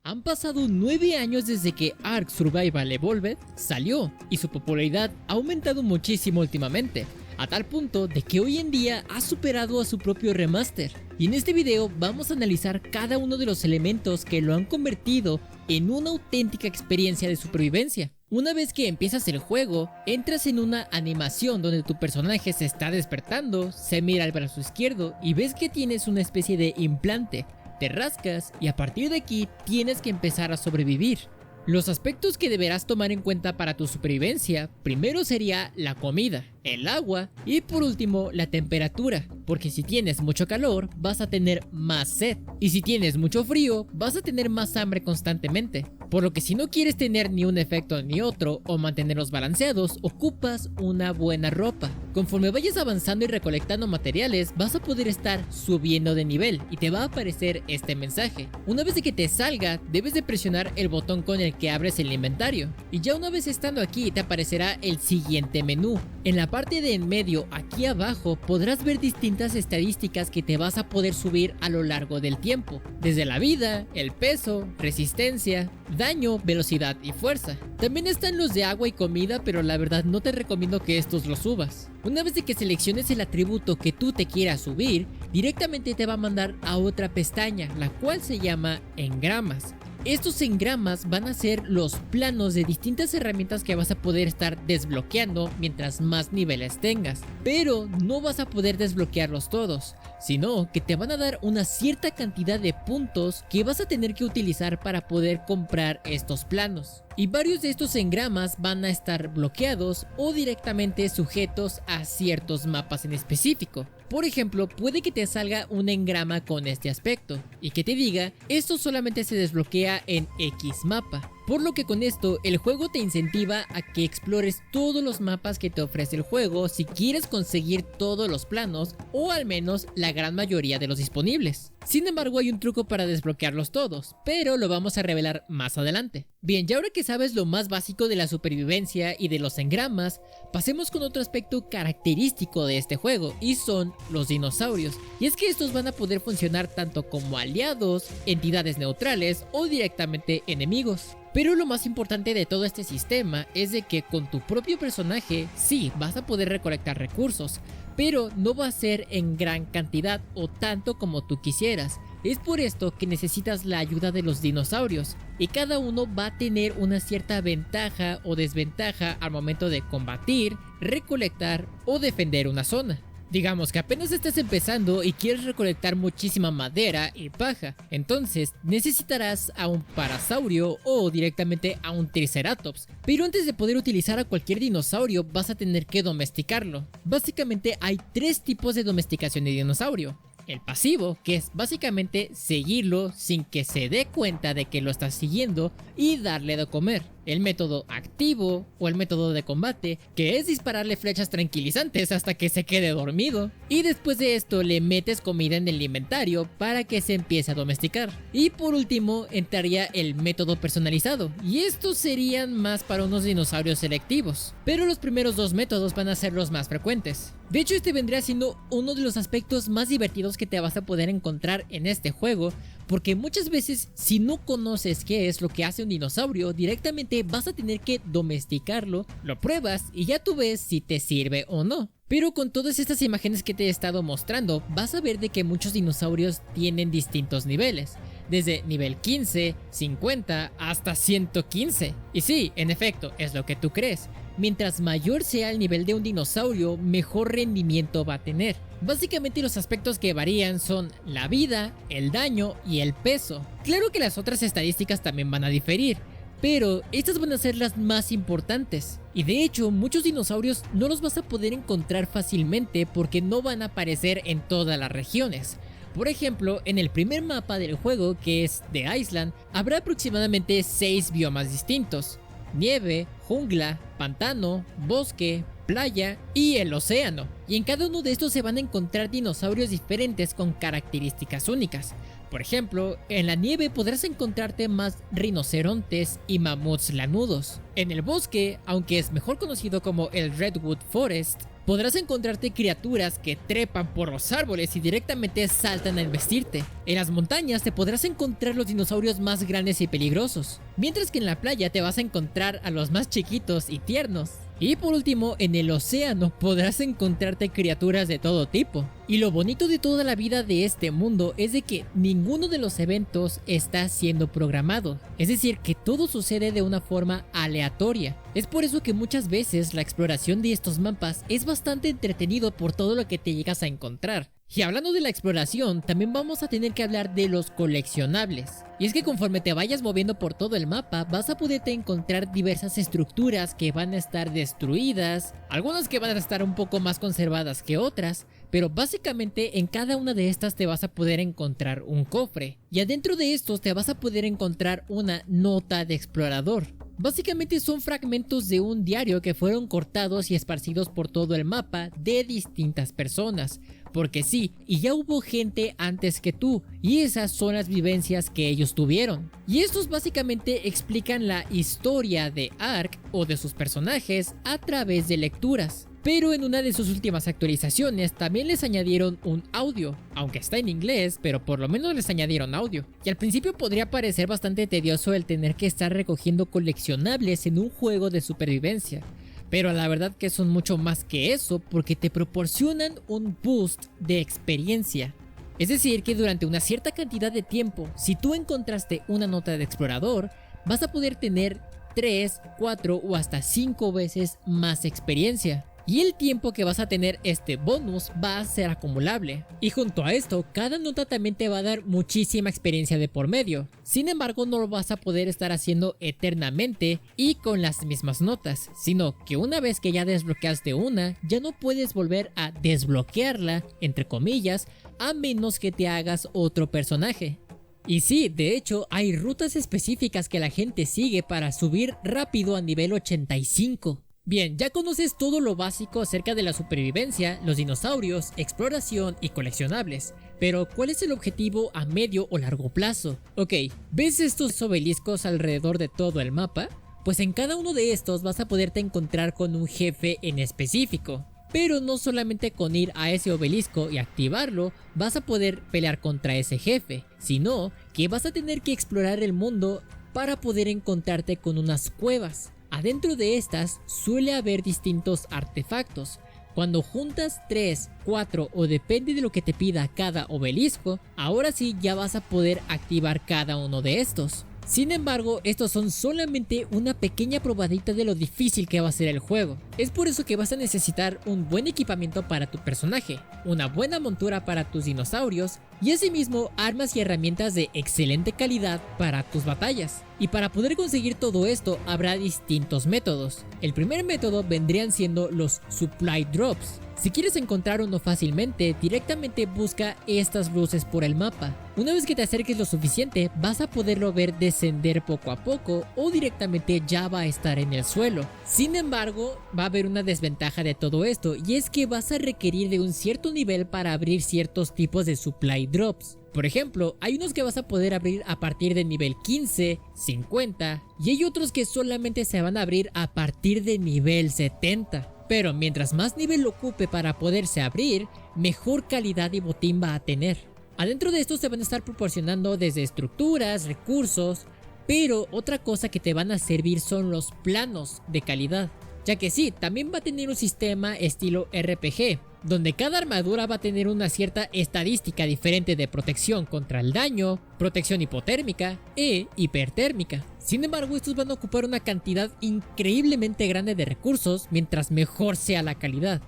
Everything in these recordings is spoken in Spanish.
Han pasado 9 años desde que Ark Survival Evolved salió y su popularidad ha aumentado muchísimo últimamente, a tal punto de que hoy en día ha superado a su propio remaster. Y en este video vamos a analizar cada uno de los elementos que lo han convertido en una auténtica experiencia de supervivencia. Una vez que empiezas el juego, entras en una animación donde tu personaje se está despertando, se mira al brazo izquierdo y ves que tienes una especie de implante. Te rascas y a partir de aquí tienes que empezar a sobrevivir. Los aspectos que deberás tomar en cuenta para tu supervivencia, primero sería la comida, el agua y por último la temperatura, porque si tienes mucho calor vas a tener más sed y si tienes mucho frío vas a tener más hambre constantemente, por lo que si no quieres tener ni un efecto ni otro o mantenerlos balanceados, ocupas una buena ropa. Conforme vayas avanzando y recolectando materiales vas a poder estar subiendo de nivel y te va a aparecer este mensaje. Una vez de que te salga debes de presionar el botón con el que abres el inventario y ya una vez estando aquí te aparecerá el siguiente menú. En la parte de en medio aquí abajo podrás ver distintas estadísticas que te vas a poder subir a lo largo del tiempo, desde la vida, el peso, resistencia, daño, velocidad y fuerza. También están los de agua y comida, pero la verdad no te recomiendo que estos los subas. Una vez de que selecciones el atributo que tú te quieras subir, directamente te va a mandar a otra pestaña, la cual se llama engramas. Estos engramas van a ser los planos de distintas herramientas que vas a poder estar desbloqueando mientras más niveles tengas, pero no vas a poder desbloquearlos todos, sino que te van a dar una cierta cantidad de puntos que vas a tener que utilizar para poder comprar estos planos. Y varios de estos engramas van a estar bloqueados o directamente sujetos a ciertos mapas en específico. Por ejemplo, puede que te salga un engrama con este aspecto y que te diga esto solamente se desbloquea en X mapa. Por lo que con esto el juego te incentiva a que explores todos los mapas que te ofrece el juego si quieres conseguir todos los planos o al menos la gran mayoría de los disponibles. Sin embargo hay un truco para desbloquearlos todos, pero lo vamos a revelar más adelante. Bien, ya ahora que sabes lo más básico de la supervivencia y de los engramas, pasemos con otro aspecto característico de este juego y son los dinosaurios. Y es que estos van a poder funcionar tanto como aliados, entidades neutrales o directamente enemigos. Pero lo más importante de todo este sistema es de que con tu propio personaje sí vas a poder recolectar recursos, pero no va a ser en gran cantidad o tanto como tú quisieras. Es por esto que necesitas la ayuda de los dinosaurios y cada uno va a tener una cierta ventaja o desventaja al momento de combatir, recolectar o defender una zona. Digamos que apenas estás empezando y quieres recolectar muchísima madera y paja, entonces necesitarás a un parasaurio o directamente a un triceratops, pero antes de poder utilizar a cualquier dinosaurio vas a tener que domesticarlo. Básicamente hay 3 tipos de domesticación de dinosaurio. El pasivo, que es básicamente seguirlo sin que se dé cuenta de que lo estás siguiendo y darle de comer. El método activo o el método de combate, que es dispararle flechas tranquilizantes hasta que se quede dormido. Y después de esto le metes comida en el inventario para que se empiece a domesticar. Y por último entraría el método personalizado, y estos serían más para unos dinosaurios selectivos. Pero los primeros 2 métodos van a ser los más frecuentes. De hecho este vendría siendo uno de los aspectos más divertidos que te vas a poder encontrar en este juego, porque muchas veces si no conoces qué es lo que hace un dinosaurio, directamente vas a tener que domesticarlo, lo pruebas y ya tú ves si te sirve o no. Pero con todas estas imágenes que te he estado mostrando, vas a ver de que muchos dinosaurios tienen distintos niveles, desde nivel 15, 50 hasta 115. Y sí, en efecto, es lo que tú crees. Mientras mayor sea el nivel de un dinosaurio, mejor rendimiento va a tener. Básicamente los aspectos que varían son la vida, el daño y el peso. Claro que las otras estadísticas también van a diferir, pero estas van a ser las más importantes. Y de hecho muchos dinosaurios no los vas a poder encontrar fácilmente porque no van a aparecer en todas las regiones. Por ejemplo, en el primer mapa del juego, que es The Island, habrá aproximadamente 6 biomas distintos: nieve, jungla, pantano, bosque, playa y el océano. Y en cada uno de estos se van a encontrar dinosaurios diferentes con características únicas. Por ejemplo, en la nieve podrás encontrarte más rinocerontes y mamuts lanudos. En el bosque, aunque es mejor conocido como el Redwood Forest, Podrás encontrarte criaturas que trepan por los árboles y directamente saltan a embestirte. En las montañas te podrás encontrar los dinosaurios más grandes y peligrosos, mientras que en la playa te vas a encontrar a los más chiquitos y tiernos. Y por último, en el océano podrás encontrarte criaturas de todo tipo. Y lo bonito de toda la vida de este mundo es de que ninguno de los eventos está siendo programado. Es decir, que todo sucede de una forma aleatoria. Es por eso que muchas veces la exploración de estos mapas es bastante entretenido por todo lo que te llegas a encontrar. Y hablando de la exploración, también vamos a tener que hablar de los coleccionables. Y es que conforme te vayas moviendo por todo el mapa, vas a poderte encontrar diversas estructuras que van a estar destruidas, algunas que van a estar un poco más conservadas que otras, pero básicamente en cada una de estas te vas a poder encontrar un cofre. Y adentro de estos te vas a poder encontrar una nota de explorador. Básicamente son fragmentos de un diario que fueron cortados y esparcidos por todo el mapa de distintas personas. Porque sí, y ya hubo gente antes que tú, y esas son las vivencias que ellos tuvieron. Y estos básicamente explican la historia de Ark o de sus personajes a través de lecturas. Pero en una de sus últimas actualizaciones también les añadieron un audio, aunque está en inglés, pero por lo menos les añadieron audio. Y al principio podría parecer bastante tedioso el tener que estar recogiendo coleccionables en un juego de supervivencia, pero la verdad que son mucho más que eso porque te proporcionan un boost de experiencia. Es decir, que durante una cierta cantidad de tiempo, si tú encontraste una nota de explorador, vas a poder tener 3, 4 o hasta 5 veces más experiencia. Y el tiempo que vas a tener este bonus va a ser acumulable. Y junto a esto, cada nota también te va a dar muchísima experiencia de por medio. Sin embargo, no lo vas a poder estar haciendo eternamente y con las mismas notas, sino que una vez que ya desbloqueaste una, ya no puedes volver a desbloquearla, entre comillas, a menos que te hagas otro personaje. Y sí, de hecho, hay rutas específicas que la gente sigue para subir rápido a nivel 85. Bien, ya conoces todo lo básico acerca de la supervivencia, los dinosaurios, exploración y coleccionables. Pero, ¿cuál es el objetivo a medio o largo plazo? Ok, ¿ves estos obeliscos alrededor de todo el mapa? Pues en cada uno de estos vas a poderte encontrar con un jefe en específico. Pero no solamente con ir a ese obelisco y activarlo vas a poder pelear contra ese jefe, sino que vas a tener que explorar el mundo para poder encontrarte con unas cuevas. Adentro de estas suele haber distintos artefactos. Cuando juntas 3, 4 o depende de lo que te pida cada obelisco, ahora sí ya vas a poder activar cada uno de estos. Sin embargo, estos son solamente una pequeña probadita de lo difícil que va a ser el juego. Es por eso que vas a necesitar un buen equipamiento para tu personaje, una buena montura para tus dinosaurios y asimismo armas y herramientas de excelente calidad para tus batallas. Y para poder conseguir todo esto habrá distintos métodos. El primer método vendrían siendo los supply drops. Si quieres encontrar uno fácilmente, directamente busca estas luces por el mapa. Una vez que te acerques lo suficiente, vas a poderlo ver descender poco a poco o directamente ya va a estar en el suelo. Sin embargo, va a haber una desventaja de todo esto y es que vas a requerir de un cierto nivel para abrir ciertos tipos de supply drops. Por ejemplo, hay unos que vas a poder abrir a partir de nivel 15, 50 y hay otros que solamente se van a abrir a partir de nivel 70. Pero mientras más nivel ocupe para poderse abrir, mejor calidad y botín va a tener. Adentro de estos te van a estar proporcionando desde estructuras, recursos, pero otra cosa que te van a servir son los planos de calidad. Ya que sí, también va a tener un sistema estilo RPG, donde cada armadura va a tener una cierta estadística diferente de protección contra el daño, protección hipotérmica e hipertérmica. Sin embargo, estos van a ocupar una cantidad increíblemente grande de recursos mientras mejor sea la calidad.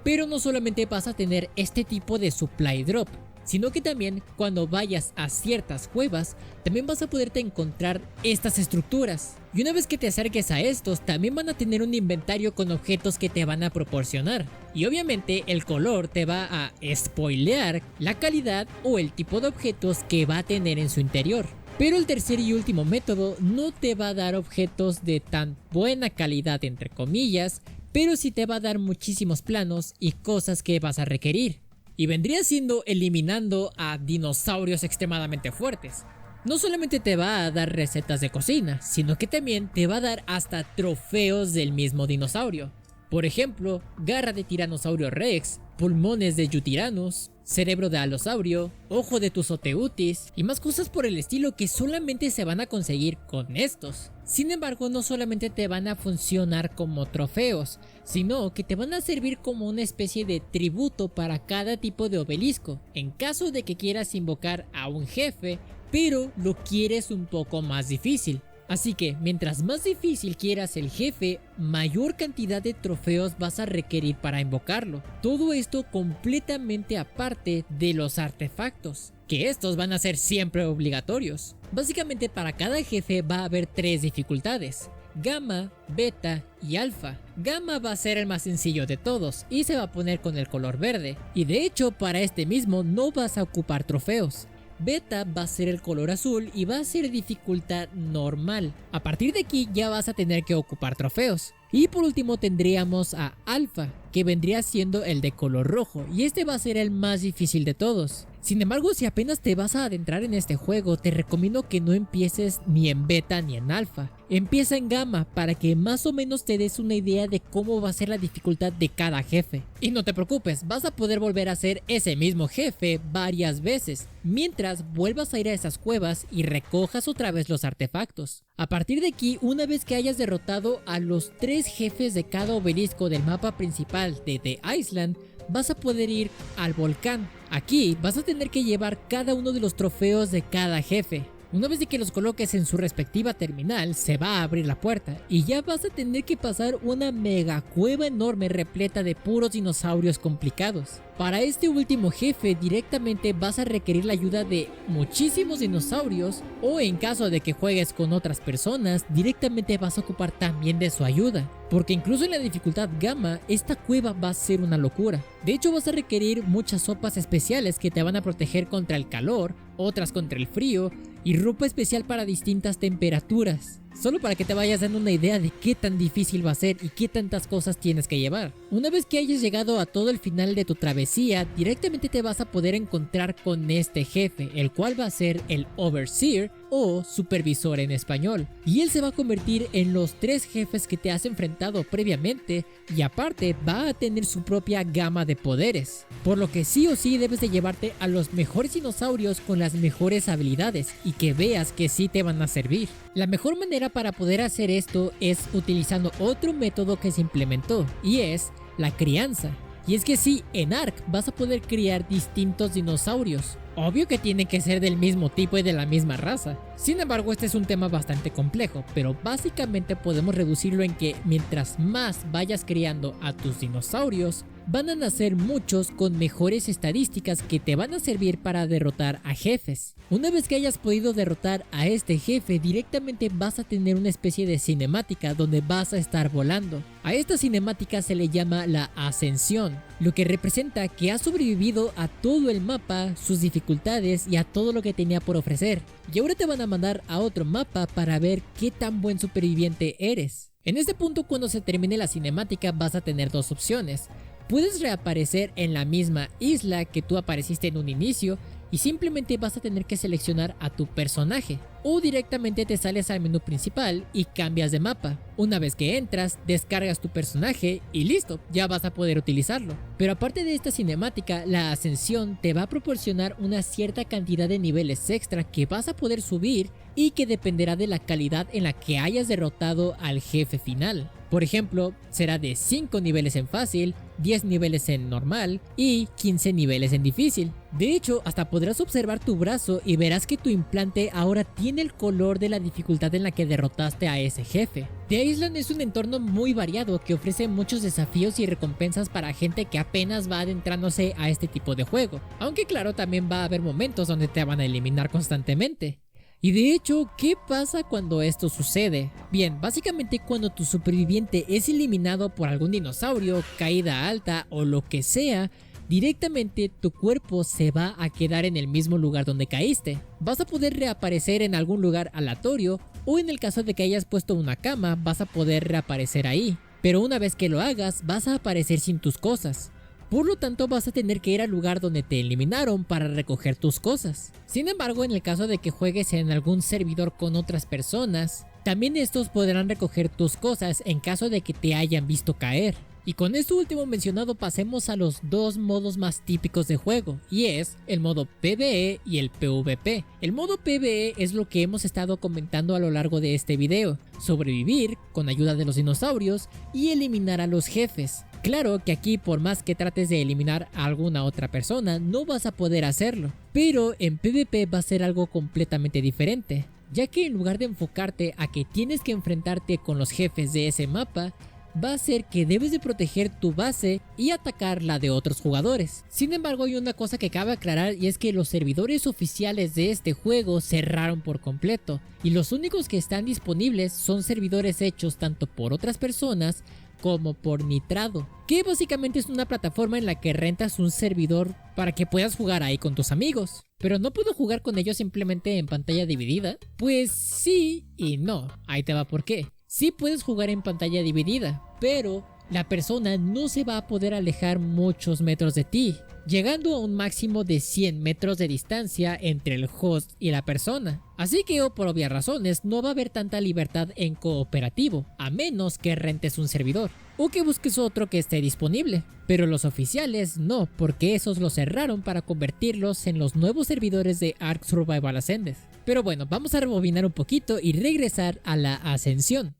Pero no solamente vas a tener este tipo de supply drop, sino que también cuando vayas a ciertas cuevas también vas a poderte encontrar estas estructuras. Y una vez que te acerques a estos también van a tener un inventario con objetos que te van a proporcionar. Y obviamente el color te va a spoilear la calidad o el tipo de objetos que va a tener en su interior. Pero el tercer y último método no te va a dar objetos de tan buena calidad entre comillas, pero sí te va a dar muchísimos planos y cosas que vas a requerir. Y vendría siendo eliminando a dinosaurios extremadamente fuertes. No solamente te va a dar recetas de cocina, sino que también te va a dar hasta trofeos del mismo dinosaurio. Por ejemplo, garra de Tiranosaurio Rex, pulmones de Yutyrannus, cerebro de Alosaurio, ojo de Tusoteutis y más cosas por el estilo que solamente se van a conseguir con estos. Sin embargo, no solamente te van a funcionar como trofeos, sino que te van a servir como una especie de tributo para cada tipo de obelisco, en caso de que quieras invocar a un jefe, pero lo quieres un poco más difícil. Así que mientras más difícil quieras el jefe, mayor cantidad de trofeos vas a requerir para invocarlo. Todo esto completamente aparte de los artefactos, que estos van a ser siempre obligatorios. Básicamente para cada jefe va a haber 3 dificultades: Gamma, Beta y Alfa. Gamma va a ser el más sencillo de todos y se va a poner con el color verde, y de hecho para este mismo no vas a ocupar trofeos. Beta va a ser el color azul y va a ser dificultad normal. A partir de aquí ya vas a tener que ocupar trofeos. Y por último tendríamos a Alfa, que vendría siendo el de color rojo, y este va a ser el más difícil de todos. Sin embargo, si apenas te vas a adentrar en este juego, te recomiendo que no empieces ni en beta ni en alfa. Empieza en gamma para que más o menos te des una idea de cómo va a ser la dificultad de cada jefe. Y no te preocupes, vas a poder volver a hacer ese mismo jefe varias veces, mientras vuelvas a ir a esas cuevas y recojas otra vez los artefactos. A partir de aquí, una vez que hayas derrotado a los 3 jefes de cada obelisco del mapa principal de The Island, vas a poder ir al volcán. Aquí vas a tener que llevar cada uno de los trofeos de cada jefe. Una vez de que los coloques en su respectiva terminal, se va a abrir la puerta y ya vas a tener que pasar una mega cueva enorme repleta de puros dinosaurios complicados. Para este último jefe directamente vas a requerir la ayuda de muchísimos dinosaurios, o en caso de que juegues con otras personas, directamente vas a ocupar también de su ayuda. Porque incluso en la dificultad gamma, esta cueva va a ser una locura. De hecho vas a requerir muchas sopas especiales que te van a proteger contra el calor, otras contra el frío y ropa especial para distintas temperaturas. Solo para que te vayas dando una idea de qué tan difícil va a ser y qué tantas cosas tienes que llevar. Una vez que hayas llegado a todo el final de tu travesía, directamente te vas a poder encontrar con este jefe, el cual va a ser el Overseer o Supervisor en español. Y él se va a convertir en los 3 jefes que te has enfrentado previamente, y aparte va a tener su propia gama de poderes. Por lo que sí o sí debes de llevarte a los mejores dinosaurios con las mejores habilidades y que veas que sí te van a servir. La mejor manera para poder hacer esto es utilizando otro método que se implementó, y es la crianza. Y es que sí, en Ark vas a poder criar distintos dinosaurios. Obvio que tienen que ser del mismo tipo y de la misma raza. Sin embargo, este es un tema bastante complejo, pero básicamente podemos reducirlo en que mientras más vayas criando a tus dinosaurios, van a nacer muchos con mejores estadísticas que te van a servir para derrotar a jefes. Una vez que hayas podido derrotar a este jefe, directamente vas a tener una especie de cinemática donde vas a estar volando. A esta cinemática se le llama la ascensión, lo que representa que has sobrevivido a todo el mapa, sus dificultades y a todo lo que tenía por ofrecer. Y ahora te van a mandar a otro mapa para ver qué tan buen superviviente eres. En este punto, cuando se termine la cinemática, vas a tener 2 opciones. Puedes reaparecer en la misma isla que tú apareciste en un inicio y simplemente vas a tener que seleccionar a tu personaje, o directamente te sales al menú principal y cambias de mapa. Una vez que entras, descargas tu personaje y listo, ya vas a poder utilizarlo. Pero aparte de esta cinemática, la ascensión te va a proporcionar una cierta cantidad de niveles extra que vas a poder subir y que dependerá de la calidad en la que hayas derrotado al jefe final. Por ejemplo, será de 5 niveles en fácil, 10 niveles en normal y 15 niveles en difícil. De hecho, hasta podrás observar tu brazo y verás que tu implante ahora tiene el color de la dificultad en la que derrotaste a ese jefe. The Island es un entorno muy variado que ofrece muchos desafíos y recompensas para gente que apenas va adentrándose a este tipo de juego. Aunque claro, también va a haber momentos donde te van a eliminar constantemente. Y de hecho, ¿qué pasa cuando esto sucede? Bien, básicamente cuando tu superviviente es eliminado por algún dinosaurio, caída alta o lo que sea, directamente tu cuerpo se va a quedar en el mismo lugar donde caíste. Vas a poder reaparecer en algún lugar aleatorio, o en el caso de que hayas puesto una cama, vas a poder reaparecer ahí. Pero una vez que lo hagas, vas a aparecer sin tus cosas. Por lo tanto, vas a tener que ir al lugar donde te eliminaron para recoger tus cosas. Sin embargo, en el caso de que juegues en algún servidor con otras personas, también estos podrán recoger tus cosas en caso de que te hayan visto caer. Y con esto último mencionado pasemos a los dos modos más típicos de juego, y es el modo PvE y el PvP. El modo PvE es lo que hemos estado comentando a lo largo de este video: sobrevivir con ayuda de los dinosaurios y eliminar a los jefes. Claro que aquí, por más que trates de eliminar a alguna otra persona, no vas a poder hacerlo, pero en PvP va a ser algo completamente diferente, ya que en lugar de enfocarte a que tienes que enfrentarte con los jefes de ese mapa, va a ser que debes de proteger tu base y atacar la de otros jugadores. Sin embargo, hay una cosa que cabe aclarar, y es que los servidores oficiales de este juego cerraron por completo, y los únicos que están disponibles son servidores hechos tanto por otras personas como por Nitrado, que básicamente es una plataforma en la que rentas un servidor para que puedas jugar ahí con tus amigos. ¿Pero no puedo jugar con ellos simplemente en pantalla dividida? Pues sí y no, ahí te va por qué. Sí puedes jugar en pantalla dividida, pero la persona no se va a poder alejar muchos metros de ti, llegando a un máximo de 100 metros de distancia entre el host y la persona. Así que por obvias razones no va a haber tanta libertad en cooperativo, a menos que rentes un servidor o que busques otro que esté disponible. Pero los oficiales no, porque esos los cerraron para convertirlos en los nuevos servidores de Ark Survival Ascended. Pero bueno, vamos a rebobinar un poquito y regresar a la ascensión.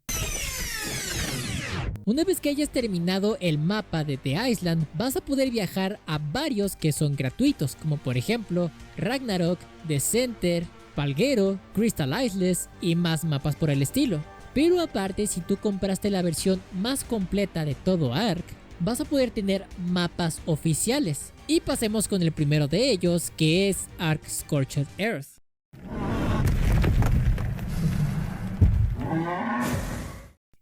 Una vez que hayas terminado el mapa de The Island, vas a poder viajar a varios que son gratuitos, como por ejemplo Ragnarok, The Center, Palguero, Crystal Isles y más mapas por el estilo. Pero aparte, si tú compraste la versión más completa de todo Ark, vas a poder tener mapas oficiales. Y pasemos con el primero de ellos, que es Ark Scorched Earth.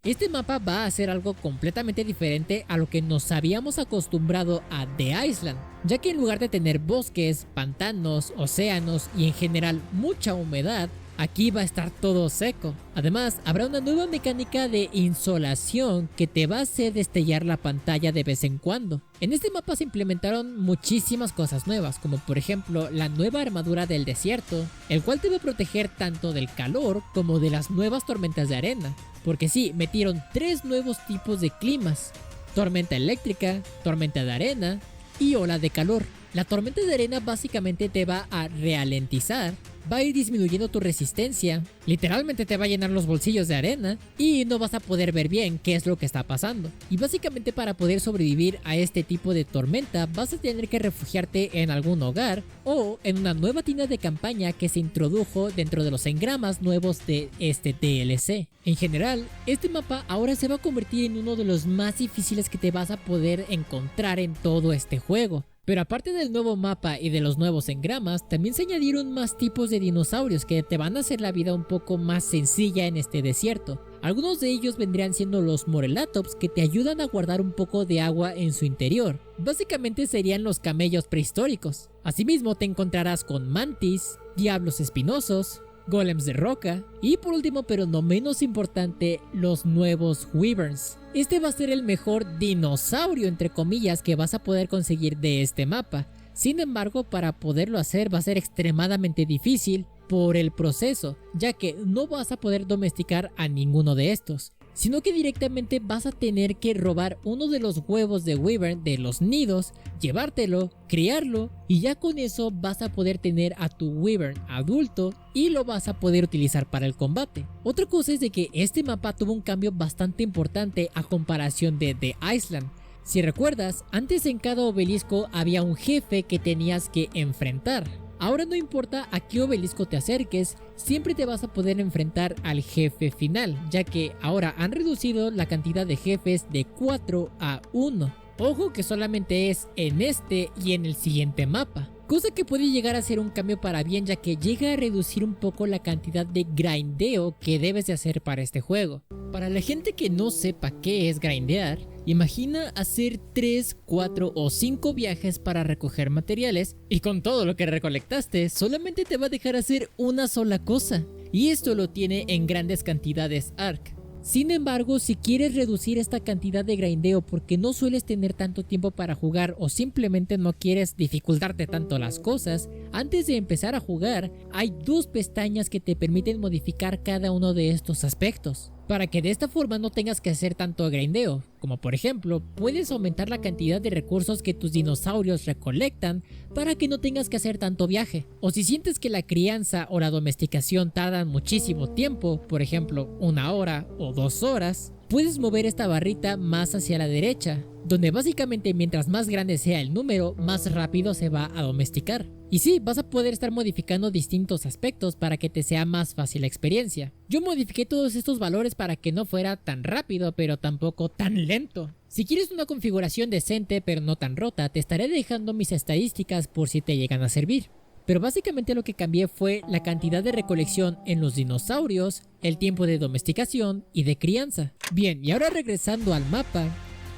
Este mapa va a ser algo completamente diferente a lo que nos habíamos acostumbrado a The Island, ya que en lugar de tener bosques, pantanos, océanos y en general mucha humedad, aquí va a estar todo seco. Además, habrá una nueva mecánica de insolación que te va a hacer destellar la pantalla de vez en cuando. En este mapa se implementaron muchísimas cosas nuevas, como por ejemplo la nueva armadura del desierto, el cual te va a proteger tanto del calor como de las nuevas tormentas de arena. Porque sí, metieron 3 nuevos tipos de climas: tormenta eléctrica, tormenta de arena y ola de calor. La tormenta de arena básicamente te va a ralentizar, va a ir disminuyendo tu resistencia, literalmente te va a llenar los bolsillos de arena y no vas a poder ver bien qué es lo que está pasando. Y básicamente, para poder sobrevivir a este tipo de tormenta, vas a tener que refugiarte en algún hogar o en una nueva tienda de campaña que se introdujo dentro de los engramas nuevos de este DLC. En general, este mapa ahora se va a convertir en uno de los más difíciles que te vas a poder encontrar en todo este juego. Pero aparte del nuevo mapa y de los nuevos engramas, también se añadieron más tipos de dinosaurios que te van a hacer la vida un poco más sencilla en este desierto. Algunos de ellos vendrían siendo los Morelatops, que te ayudan a guardar un poco de agua en su interior. Básicamente serían los camellos prehistóricos. Asimismo te encontrarás con mantis, diablos espinosos, golems de roca y por último, pero no menos importante, los nuevos wyverns. Este va a ser el mejor dinosaurio entre comillas que vas a poder conseguir de este mapa. Sin embargo, para poderlo hacer va a ser extremadamente difícil por el proceso, ya que no vas a poder domesticar a ninguno de estos, sino que directamente vas a tener que robar uno de los huevos de wyvern de los nidos, llevártelo, criarlo y ya con eso vas a poder tener a tu wyvern adulto y lo vas a poder utilizar para el combate. Otra cosa es de que este mapa tuvo un cambio bastante importante a comparación de The Island. Si recuerdas, antes en cada obelisco había un jefe que tenías que enfrentar. Ahora no importa a qué obelisco te acerques, siempre te vas a poder enfrentar al jefe final, ya que ahora han reducido la cantidad de jefes de 4 a 1. Ojo que solamente es en este y en el siguiente mapa, cosa que puede llegar a ser un cambio para bien, ya que llega a reducir un poco la cantidad de grindeo que debes de hacer para este juego. Para la gente que no sepa qué es grindear, imagina hacer 3, 4 o 5 viajes para recoger materiales y con todo lo que recolectaste solamente te va a dejar hacer una sola cosa, y esto lo tiene en grandes cantidades Ark. Sin embargo, si quieres reducir esta cantidad de grindeo porque no sueles tener tanto tiempo para jugar o simplemente no quieres dificultarte tanto las cosas, antes de empezar a jugar hay 2 pestañas que te permiten modificar cada uno de estos aspectos. para que de esta forma no tengas que hacer tanto grindeo, como por ejemplo, puedes aumentar la cantidad de recursos que tus dinosaurios recolectan para que no tengas que hacer tanto viaje. O si sientes que la crianza o la domesticación tardan muchísimo tiempo, por ejemplo 1 hora o 2 horas, puedes mover esta barrita más hacia la derecha, donde básicamente mientras más grande sea el número, más rápido se va a domesticar. Y sí, vas a poder estar modificando distintos aspectos para que te sea más fácil la experiencia. Yo modifiqué todos estos valores para que no fuera tan rápido, pero tampoco tan lento. Si quieres una configuración decente pero no tan rota, te estaré dejando mis estadísticas por si te llegan a servir. Pero básicamente lo que cambié fue la cantidad de recolección en los dinosaurios, el tiempo de domesticación y de crianza. Bien, y ahora regresando al mapa,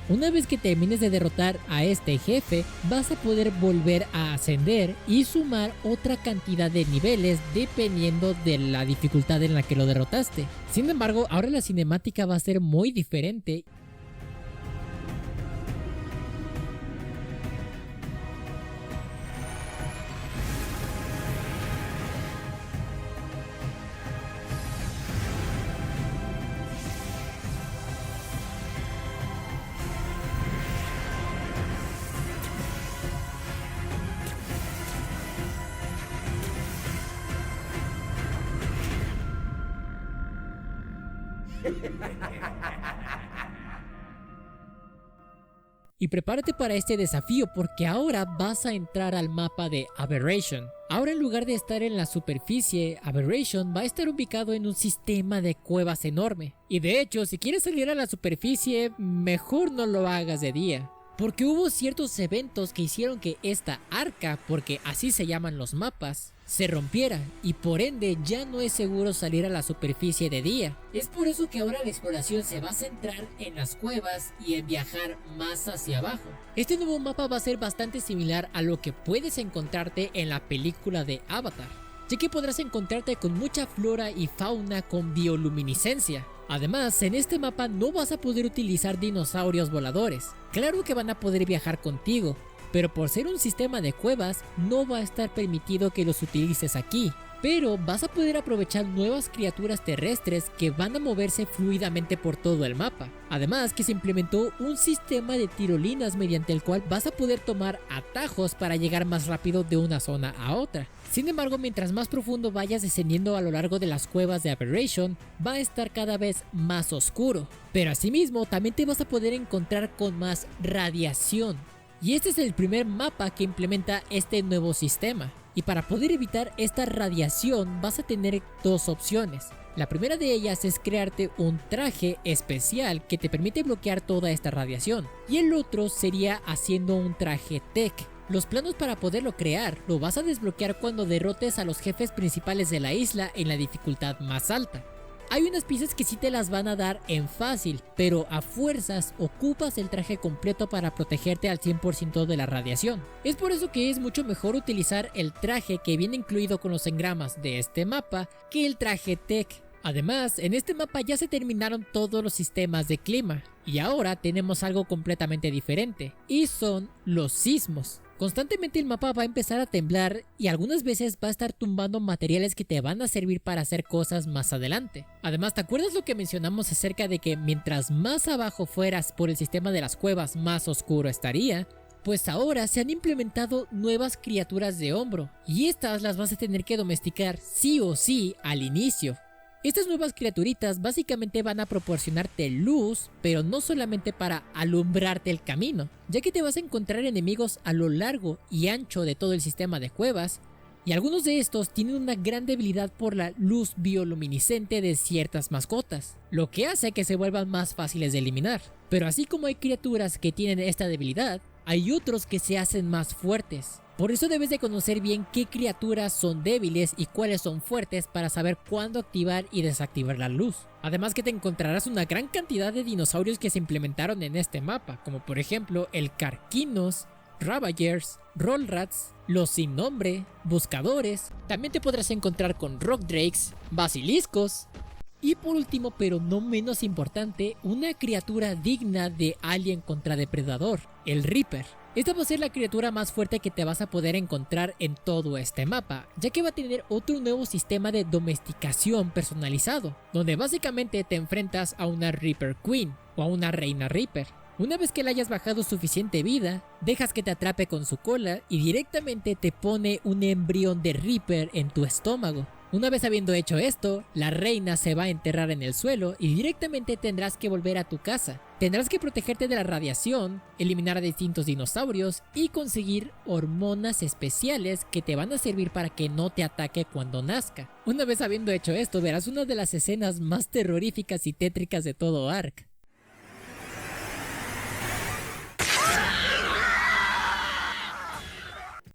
una vez que termines de derrotar a este jefe, vas a poder volver a ascender y sumar otra cantidad de niveles dependiendo de la dificultad en la que lo derrotaste. Sin embargo, ahora la cinemática va a ser muy diferente. Y prepárate para este desafío porque ahora vas a entrar al mapa de Aberration. Ahora en lugar de estar en la superficie, Aberration va a estar ubicado en un sistema de cuevas enorme. Y de hecho, si quieres salir a la superficie, mejor no lo hagas de día. Porque hubo ciertos eventos que hicieron que esta arca, porque así se llaman los mapas, se rompiera y por ende ya no es seguro salir a la superficie de día. Es por eso que ahora la exploración se va a centrar en las cuevas y en viajar más hacia abajo. Este nuevo mapa va a ser bastante similar a lo que puedes encontrarte en la película de Avatar, ya que podrás encontrarte con mucha flora y fauna con bioluminiscencia. Además, en este mapa no vas a poder utilizar dinosaurios voladores. Claro que van a poder viajar contigo, pero por ser un sistema de cuevas, no va a estar permitido que los utilices aquí. Pero vas a poder aprovechar nuevas criaturas terrestres que van a moverse fluidamente por todo el mapa. Además que se implementó un sistema de tirolinas mediante el cual vas a poder tomar atajos para llegar más rápido de una zona a otra. Sin embargo, mientras más profundo vayas descendiendo a lo largo de las cuevas de Aberration, va a estar cada vez más oscuro. Pero asimismo, también te vas a poder encontrar con más radiación. Y este es el primer mapa que implementa este nuevo sistema. Y para poder evitar esta radiación vas a tener dos opciones. La primera de ellas es crearte un traje especial que te permite bloquear toda esta radiación. Y el otro sería haciendo un traje tech. Los planos para poderlo crear lo vas a desbloquear cuando derrotes a los jefes principales de la isla en la dificultad más alta. Hay unas piezas que sí te las van a dar en fácil, pero a fuerzas ocupas el traje completo para protegerte al 100% de la radiación. Es por eso que es mucho mejor utilizar el traje que viene incluido con los engramas de este mapa que el traje tech. Además, en este mapa ya se terminaron todos los sistemas de clima y ahora tenemos algo completamente diferente, y son los sismos. Constantemente el mapa va a empezar a temblar y algunas veces va a estar tumbando materiales que te van a servir para hacer cosas más adelante. Además, ¿te acuerdas lo que mencionamos acerca de que mientras más abajo fueras por el sistema de las cuevas, más oscuro estaría? Pues ahora se han implementado nuevas criaturas de hombro y estas las vas a tener que domesticar sí o sí al inicio. Estas nuevas criaturitas básicamente van a proporcionarte luz, pero no solamente para alumbrarte el camino, ya que te vas a encontrar enemigos a lo largo y ancho de todo el sistema de cuevas, y algunos de estos tienen una gran debilidad por la luz bioluminiscente de ciertas mascotas, lo que hace que se vuelvan más fáciles de eliminar. Pero así como hay criaturas que tienen esta debilidad, hay otros que se hacen más fuertes. Por eso debes de conocer bien qué criaturas son débiles y cuáles son fuertes para saber cuándo activar y desactivar la luz. Además que te encontrarás una gran cantidad de dinosaurios que se implementaron en este mapa, como por ejemplo el Carquinos, Ravagers, Rollrats, los sin nombre, Buscadores. También te podrás encontrar con Rockdrakes, Basiliscos. Y por último, pero no menos importante, una criatura digna de Alien contra Depredador, el Reaper. Esta va a ser la criatura más fuerte que te vas a poder encontrar en todo este mapa, ya que va a tener otro nuevo sistema de domesticación personalizado, donde básicamente te enfrentas a una Reaper Queen o a una Reina Reaper. Una vez que le hayas bajado suficiente vida, dejas que te atrape con su cola y directamente te pone un embrión de Reaper en tu estómago. Una vez habiendo hecho esto, la reina se va a enterrar en el suelo y directamente tendrás que volver a tu casa. Tendrás que protegerte de la radiación, eliminar a distintos dinosaurios y conseguir hormonas especiales que te van a servir para que no te ataque cuando nazca. Una vez habiendo hecho esto, verás una de las escenas más terroríficas y tétricas de todo Ark.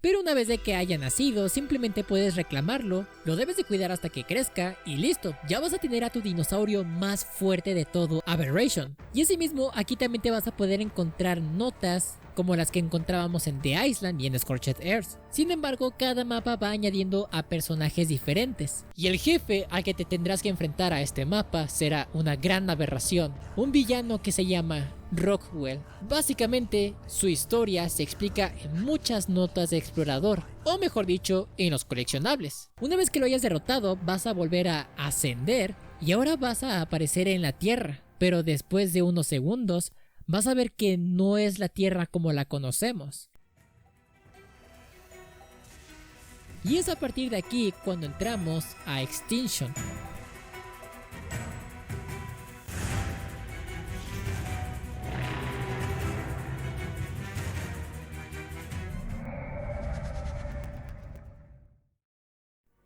Pero una vez de que haya nacido, simplemente puedes reclamarlo, lo debes de cuidar hasta que crezca y listo, ya vas a tener a tu dinosaurio más fuerte de todo Aberration. Y asimismo, aquí también te vas a poder encontrar notas como las que encontrábamos en The Island y en Scorched Earth. Sin embargo, cada mapa va añadiendo a personajes diferentes. Y el jefe al que te tendrás que enfrentar a este mapa será una gran aberración, un villano que se llama Rockwell. Básicamente, su historia se explica en muchas notas de explorador, o mejor dicho, en los coleccionables. Una vez que lo hayas derrotado, vas a volver a ascender y ahora vas a aparecer en la Tierra, pero después de unos segundos, vas a ver que no es la Tierra como la conocemos. Y es a partir de aquí cuando entramos a Extinction.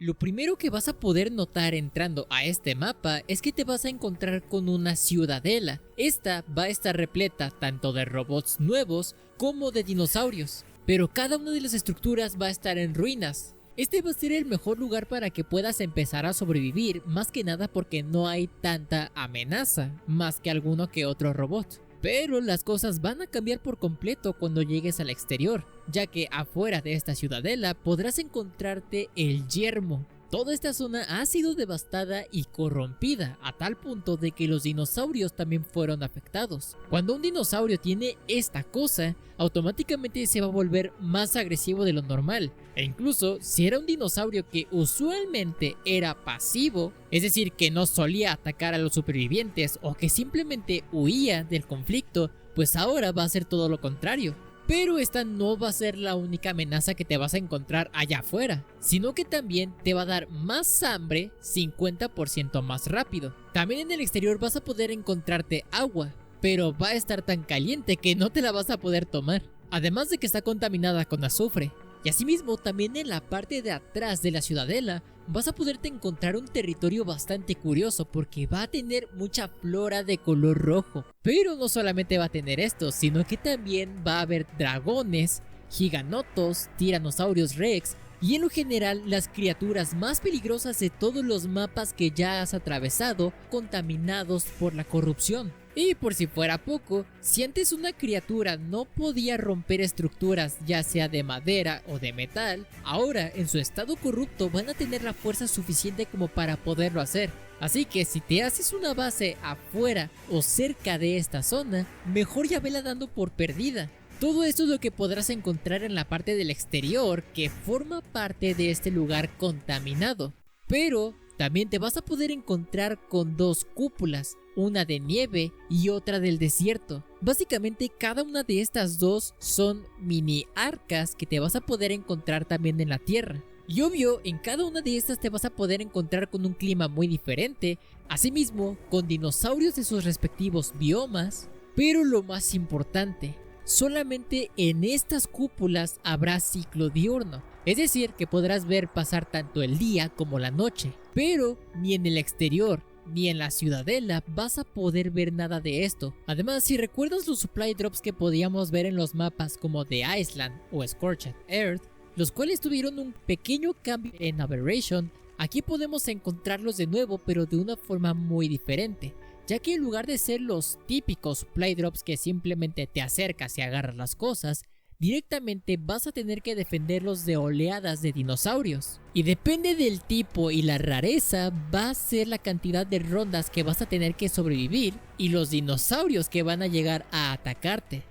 Lo primero que vas a poder notar entrando a este mapa es que te vas a encontrar con una ciudadela. Esta va a estar repleta tanto de robots nuevos como de dinosaurios, pero cada una de las estructuras va a estar en ruinas. Este va a ser el mejor lugar para que puedas empezar a sobrevivir, más que nada porque no hay tanta amenaza, más que alguno que otro robot. Pero las cosas van a cambiar por completo cuando llegues al exterior, ya que afuera de esta ciudadela podrás encontrarte el yermo. Toda esta zona ha sido devastada y corrompida a tal punto de que los dinosaurios también fueron afectados. Cuando un dinosaurio tiene esta cosa, automáticamente se va a volver más agresivo de lo normal. E incluso si era un dinosaurio que usualmente era pasivo, es decir, que no solía atacar a los supervivientes o que simplemente huía del conflicto, pues ahora va a ser todo lo contrario. Pero esta no va a ser la única amenaza que te vas a encontrar allá afuera, sino que también te va a dar más hambre 50% más rápido. También en el exterior vas a poder encontrarte agua, pero va a estar tan caliente que no te la vas a poder tomar. Además de que está contaminada con azufre. Y asimismo, también en la parte de atrás de la ciudadela vas a poderte encontrar un territorio bastante curioso porque va a tener mucha flora de color rojo. Pero no solamente va a tener esto, sino que también va a haber dragones, giganotos, tiranosaurios rex y en lo general las criaturas más peligrosas de todos los mapas que ya has atravesado, contaminados por la corrupción. Y por si fuera poco, si antes una criatura no podía romper estructuras ya sea de madera o de metal, ahora en su estado corrupto van a tener la fuerza suficiente como para poderlo hacer. Así que si te haces una base afuera o cerca de esta zona, mejor ya vela dando por perdida. Todo esto es lo que podrás encontrar en la parte del exterior que forma parte de este lugar contaminado. Pero también te vas a poder encontrar con dos cúpulas, una de nieve y otra del desierto. Básicamente cada una de estas dos son mini arcas que te vas a poder encontrar también en la tierra. Y obvio, en cada una de estas te vas a poder encontrar con un clima muy diferente, asimismo con dinosaurios de sus respectivos biomas, pero lo más importante, solamente en estas cúpulas habrá ciclo diurno, es decir que podrás ver pasar tanto el día como la noche, pero ni en el exterior ni en la ciudadela vas a poder ver nada de esto. Además, si recuerdas los supply drops que podíamos ver en los mapas como The Island o Scorched Earth, los cuales tuvieron un pequeño cambio en Aberration, aquí podemos encontrarlos de nuevo pero de una forma muy diferente, ya que en lugar de ser los típicos supply drops que simplemente te acercas y agarras las cosas, directamente vas a tener que defenderlos de oleadas de dinosaurios. Y depende del tipo y la rareza, va a ser la cantidad de rondas que vas a tener que sobrevivir y los dinosaurios que van a llegar a atacarte.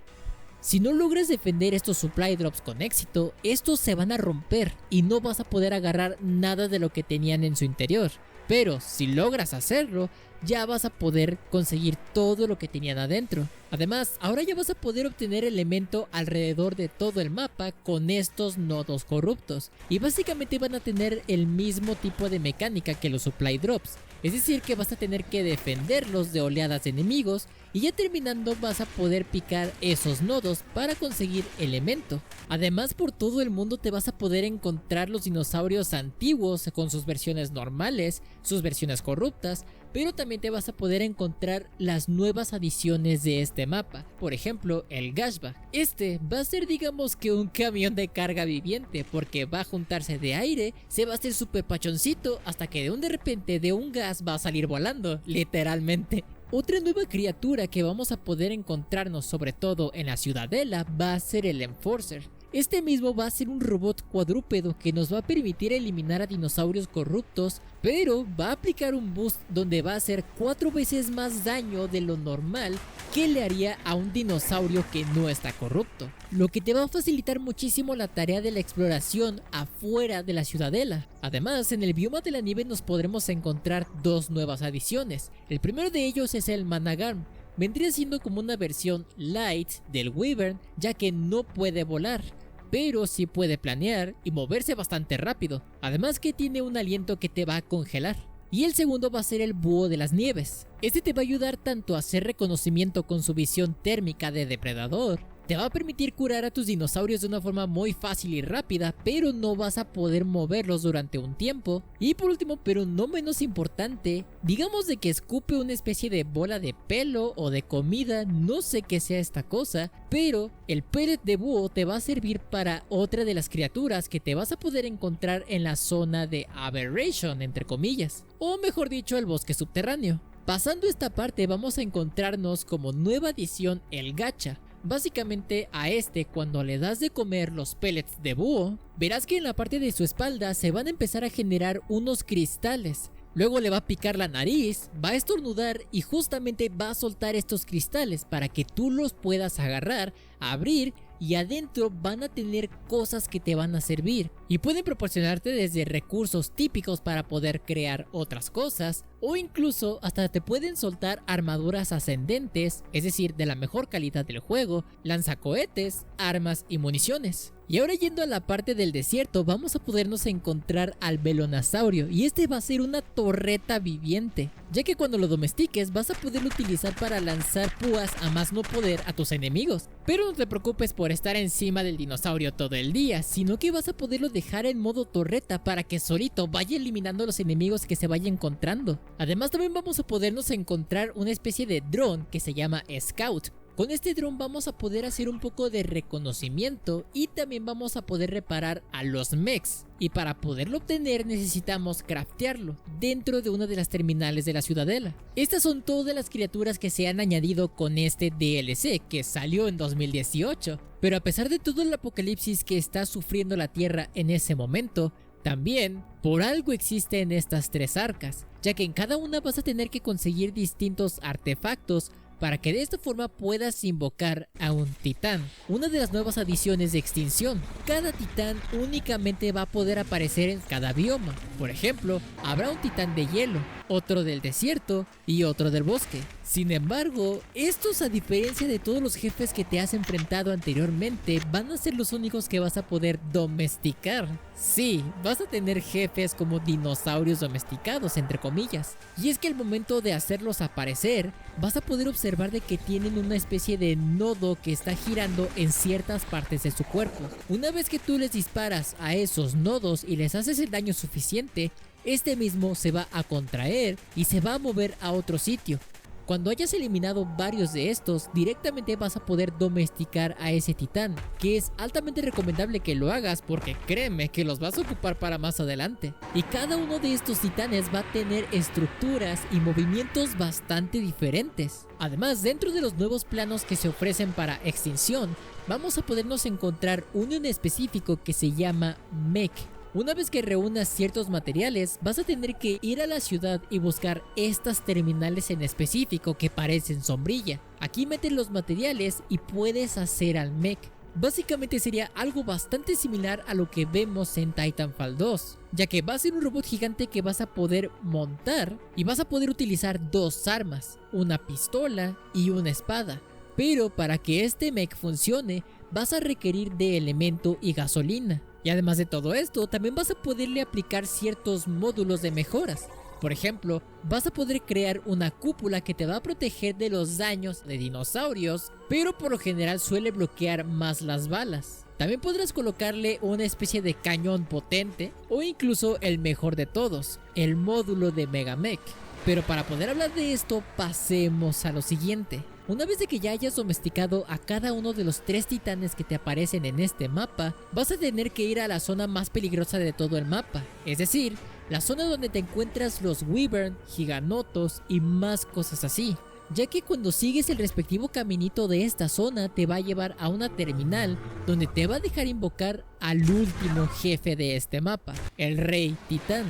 Si no logras defender estos supply drops con éxito, estos se van a romper y no vas a poder agarrar nada de lo que tenían en su interior. Pero si logras hacerlo, ya vas a poder conseguir todo lo que tenían adentro. Además, ahora ya vas a poder obtener elemento alrededor de todo el mapa con estos nodos corruptos. Y básicamente van a tener el mismo tipo de mecánica que los supply drops. Es decir, que vas a tener que defenderlos de oleadas de enemigos y ya terminando vas a poder picar esos nodos para conseguir elemento. Además, por todo el mundo te vas a poder encontrar los dinosaurios antiguos con sus versiones normales, sus versiones corruptas, pero también te vas a poder encontrar las nuevas adiciones de este mapa. Por ejemplo, el Gashbag. Este va a ser, digamos que un camión de carga viviente, porque va a juntarse de aire, se va a hacer súper pachoncito hasta que de repente de un gas va a salir volando, literalmente. Otra nueva criatura que vamos a poder encontrarnos sobre todo en la ciudadela va a ser el Enforcer. Este mismo va a ser un robot cuadrúpedo que nos va a permitir eliminar a dinosaurios corruptos, pero va a aplicar un boost donde va a hacer 4 veces más daño de lo normal que le haría a un dinosaurio que no está corrupto, lo que te va a facilitar muchísimo la tarea de la exploración afuera de la ciudadela. Además, en el bioma de la nieve nos podremos encontrar dos nuevas adiciones. El primero de ellos es el Managarm. Vendría siendo como una versión light del Wyvern, ya que no puede volar, pero sí puede planear y moverse bastante rápido, además que tiene un aliento que te va a congelar. Y el segundo va a ser el Búho de las Nieves. Este te va a ayudar tanto a hacer reconocimiento con su visión térmica de depredador, te va a permitir curar a tus dinosaurios de una forma muy fácil y rápida, pero no vas a poder moverlos durante un tiempo. Y por último, pero no menos importante, digamos de que escupe una especie de bola de pelo o de comida, no sé qué sea esta cosa, pero el pellet de búho te va a servir para otra de las criaturas que te vas a poder encontrar en la zona de Aberration, entre comillas, o mejor dicho, el bosque subterráneo. Pasando esta parte vamos a encontrarnos como nueva adición el Gacha. Básicamente a este, cuando le das de comer los pellets de búho, verás que en la parte de su espalda se van a empezar a generar unos cristales. Luego le va a picar la nariz, va a estornudar y justamente va a soltar estos cristales para que tú los puedas agarrar, abrir, y adentro van a tener cosas que te van a servir y pueden proporcionarte desde recursos típicos para poder crear otras cosas, o incluso hasta te pueden soltar armaduras ascendentes, es decir, de la mejor calidad del juego, lanzacohetes, armas y municiones. Y ahora yendo a la parte del desierto, vamos a podernos encontrar al Velonosaurio, y este va a ser una torreta viviente, ya que cuando lo domestiques vas a poderlo utilizar para lanzar púas a más no poder a tus enemigos. Pero no te preocupes por estar encima del dinosaurio todo el día, sino que vas a poderlo dejar en modo torreta para que solito vaya eliminando a los enemigos que se vaya encontrando. Además también vamos a podernos encontrar una especie de dron que se llama Scout. Con este dron vamos a poder hacer un poco de reconocimiento y también vamos a poder reparar a los mechs. Y para poderlo obtener necesitamos craftearlo dentro de una de las terminales de la ciudadela. Estas son todas las criaturas que se han añadido con este DLC que salió en 2018. Pero a pesar de todo el apocalipsis que está sufriendo la Tierra en ese momento, también por algo existen estas tres arcas, ya que en cada una vas a tener que conseguir distintos artefactos para que de esta forma puedas invocar a un titán, una de las nuevas adiciones de extinción. Cada titán únicamente va a poder aparecer en cada bioma. Por ejemplo, habrá un titán de hielo, otro del desierto y otro del bosque. Sin embargo, estos, a diferencia de todos los jefes que te has enfrentado anteriormente, van a ser los únicos que vas a poder domesticar. Sí, vas a tener jefes como dinosaurios domesticados, entre comillas. Y es que al momento de hacerlos aparecer, vas a poder observar de que tienen una especie de nodo que está girando en ciertas partes de su cuerpo. Una vez que tú les disparas a esos nodos y les haces el daño suficiente, este mismo se va a contraer y se va a mover a otro sitio. Cuando hayas eliminado varios de estos, directamente vas a poder domesticar a ese titán, que es altamente recomendable que lo hagas porque créeme que los vas a ocupar para más adelante. Y cada uno de estos titanes va a tener estructuras y movimientos bastante diferentes. Además, dentro de los nuevos planos que se ofrecen para extinción, vamos a podernos encontrar uno en específico que se llama Mech. Una vez que reúnas ciertos materiales, vas a tener que ir a la ciudad y buscar estas terminales en específico que parecen sombrilla. Aquí metes los materiales y puedes hacer al mech. Básicamente sería algo bastante similar a lo que vemos en Titanfall 2, ya que va a ser un robot gigante que vas a poder montar y vas a poder utilizar dos armas, una pistola y una espada. Pero para que este mech funcione, vas a requerir de elemento y gasolina. Y además de todo esto, también vas a poderle aplicar ciertos módulos de mejoras. Por ejemplo, vas a poder crear una cúpula que te va a proteger de los daños de dinosaurios, pero por lo general suele bloquear más las balas. También podrás colocarle una especie de cañón potente o incluso el mejor de todos, el módulo de Megamech. Pero para poder hablar de esto, pasemos a lo siguiente. Una vez de que ya hayas domesticado a cada uno de los 3 titanes que te aparecen en este mapa, vas a tener que ir a la zona más peligrosa de todo el mapa, es decir, la zona donde te encuentras los Wyvern, Giganotos y más cosas así, ya que cuando sigues el respectivo caminito de esta zona te va a llevar a una terminal donde te va a dejar invocar al último jefe de este mapa, el Rey Titán.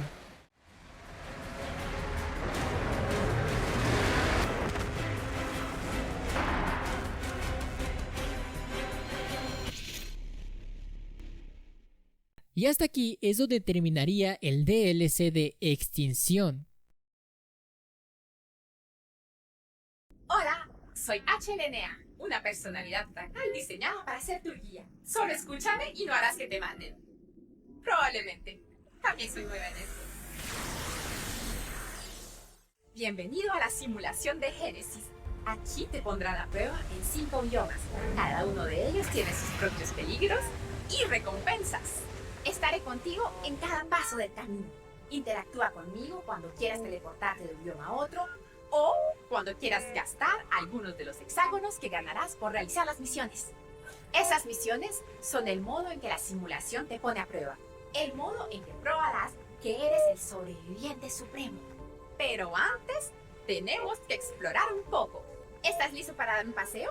Y hasta aquí es donde terminaría el DLC de Extinción. Hola, soy HLNA, una personalidad fractal diseñada para ser tu guía. Solo escúchame y no harás que te manden. Probablemente. También soy nueva en esto. Bienvenido a la simulación de Génesis. Aquí te pondrán a prueba en 5 biomas. Cada uno de ellos tiene sus propios peligros y recompensas. Estaré contigo en cada paso del camino. Interactúa conmigo cuando quieras teleportarte de un bioma a otro o cuando quieras gastar algunos de los hexágonos que ganarás por realizar las misiones. Esas misiones son el modo en que la simulación te pone a prueba. El modo en que probarás que eres el sobreviviente supremo. Pero antes, tenemos que explorar un poco. ¿Estás listo para dar un paseo?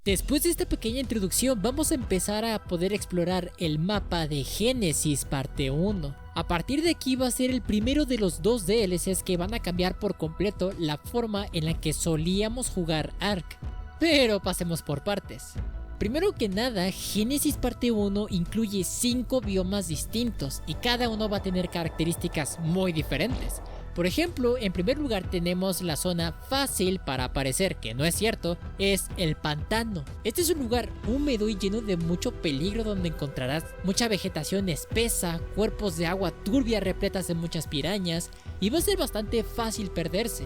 Después de esta pequeña introducción vamos a empezar a poder explorar el mapa de Génesis parte 1. A partir de aquí va a ser el primero de los 2 DLCs que van a cambiar por completo la forma en la que solíamos jugar Ark. Pero pasemos por partes. Primero que nada, Génesis parte 1 incluye 5 biomas distintos y cada uno va a tener características muy diferentes. Por ejemplo, en primer lugar tenemos la zona fácil para aparecer, que no es cierto, es el pantano. Este es un lugar húmedo y lleno de mucho peligro donde encontrarás mucha vegetación espesa, cuerpos de agua turbia repletas de muchas pirañas y va a ser bastante fácil perderse.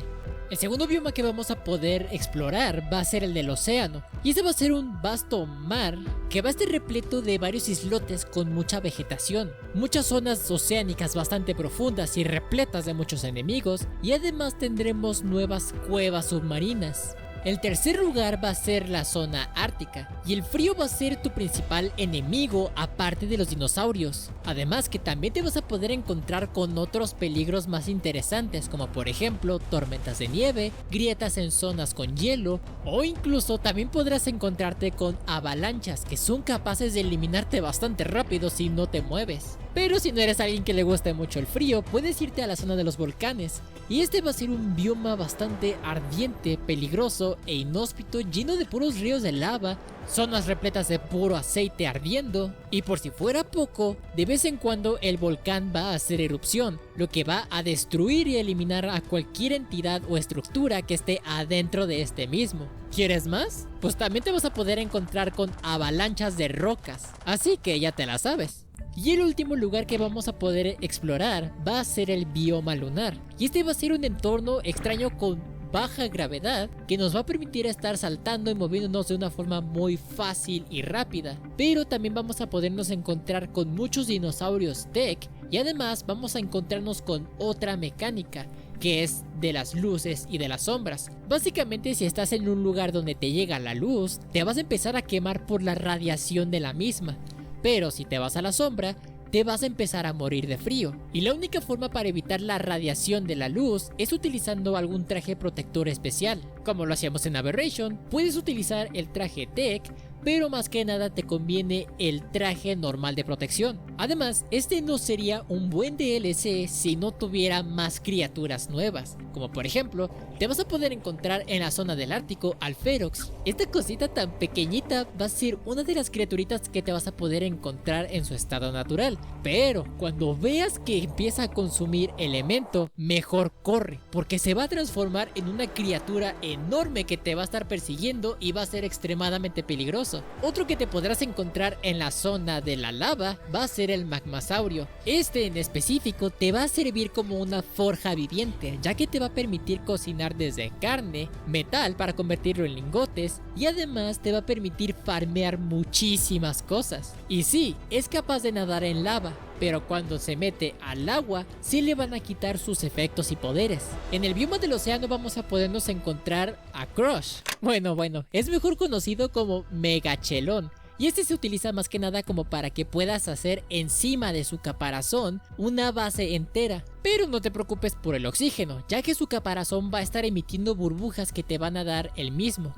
El segundo bioma que vamos a poder explorar va a ser el del océano, y este va a ser un vasto mar que va a estar repleto de varios islotes con mucha vegetación, muchas zonas oceánicas bastante profundas y repletas de muchos enemigos, y además tendremos nuevas cuevas submarinas. El tercer lugar va a ser la zona ártica, y el frío va a ser tu principal enemigo aparte de los dinosaurios. Además que también te vas a poder encontrar con otros peligros más interesantes, como por ejemplo tormentas de nieve, grietas en zonas con hielo, o incluso también podrás encontrarte con avalanchas que son capaces de eliminarte bastante rápido si no te mueves. Pero si no eres alguien que le guste mucho el frío, puedes irte a la zona de los volcanes, y este va a ser un bioma bastante ardiente, peligroso e inhóspito, lleno de puros ríos de lava, zonas repletas de puro aceite ardiendo, y por si fuera poco, de vez en cuando el volcán va a hacer erupción, lo que va a destruir y eliminar a cualquier entidad o estructura que esté adentro de este mismo. ¿Quieres más? Pues también te vas a poder encontrar con avalanchas de rocas, así que ya te la sabes. Y el último lugar que vamos a poder explorar va a ser el bioma lunar, y este va a ser un entorno extraño con baja gravedad que nos va a permitir estar saltando y moviéndonos de una forma muy fácil y rápida, pero también vamos a podernos encontrar con muchos dinosaurios tech, y además vamos a encontrarnos con otra mecánica que es de las luces y de las sombras. Básicamente, si estás en un lugar donde te llega la luz, te vas a empezar a quemar por la radiación de la misma, pero si te vas a la sombra, te vas a empezar a morir de frío. Y la única forma para evitar la radiación de la luz es utilizando algún traje protector especial. Como lo hacíamos en Aberration, puedes utilizar el traje Tech pero más que nada te conviene el traje normal de protección. Además, este no sería un buen DLC si no tuviera más criaturas nuevas, como por ejemplo, te vas a poder encontrar en la zona del Ártico al Ferox. Esta cosita tan pequeñita va a ser una de las criaturitas que te vas a poder encontrar en su estado natural, pero cuando veas que empieza a consumir elemento, mejor corre, porque se va a transformar en una criatura enorme que te va a estar persiguiendo y va a ser extremadamente peligroso. Otro que te podrás encontrar en la zona de la lava va a ser el Magmasaurio. Este en específico te va a servir como una forja viviente, ya que te va a permitir cocinar desde carne, metal para convertirlo en lingotes, y además te va a permitir farmear muchísimas cosas. Y sí, es capaz de nadar en lava, pero cuando se mete al agua, sí le van a quitar sus efectos y poderes. En el bioma del océano vamos a podernos encontrar a Crush. Bueno, es mejor conocido como Megachelón. Y este se utiliza más que nada como para que puedas hacer encima de su caparazón una base entera. Pero no te preocupes por el oxígeno, ya que su caparazón va a estar emitiendo burbujas que te van a dar el mismo.